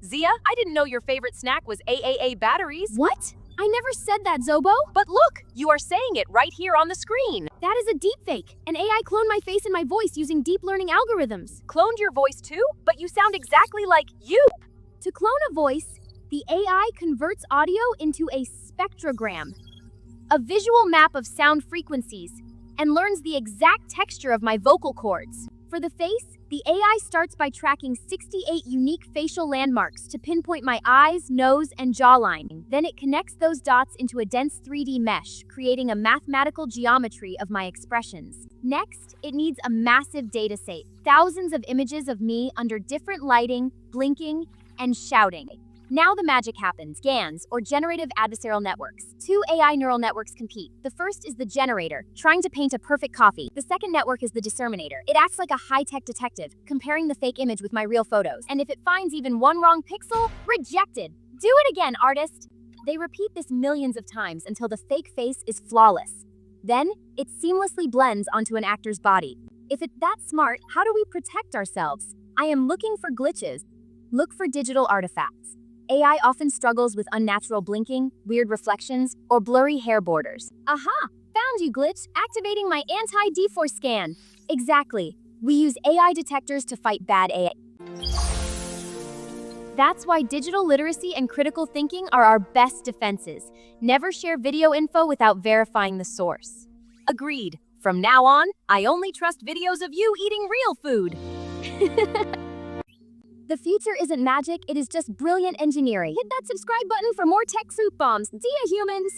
Zia, I didn't know your favorite snack was AAA batteries. What? I never said that, Zee-boh. But look, you are saying it right here on the screen. That is a deepfake. An AI cloned my face and my voice using deep learning algorithms. Cloned your voice too? But you sound exactly like you. To clone a voice, the AI converts audio into a spectrogram, a visual map of sound frequencies, and learns the exact texture of my vocal cords. For the face, the AI starts by tracking 68 unique facial landmarks to pinpoint my eyes, nose, and jawline. Then it connects those dots into a dense 3D mesh, creating a mathematical geometry of my expressions. Next, it needs a massive dataset, thousands of images of me under different lighting, blinking, and shouting. Now the magic happens. GANs, or generative adversarial networks. Two AI neural networks compete. The first is the generator, trying to paint a perfect copy. The second network is the discriminator. It acts like a high-tech detective, comparing the fake image with my real photos. And if it finds even one wrong pixel, rejected. Do it again, artist. They repeat this millions of times until the fake face is flawless. Then, it seamlessly blends onto an actor's body. If it's that smart, how do we protect ourselves? I am looking for glitches. Look for digital artifacts. AI often struggles with unnatural blinking, weird reflections, or blurry hair borders. Aha! Found you, glitch! Activating my anti-deforce scan. Exactly. We use AI detectors to fight bad AI. That's why digital literacy and critical thinking are our best defenses. Never share video info without verifying the source. Agreed. From now on, I only trust videos of you eating real food. The future isn't magic, it is just brilliant engineering. Hit that subscribe button for more tech soup bombs. Zee-ah, humans!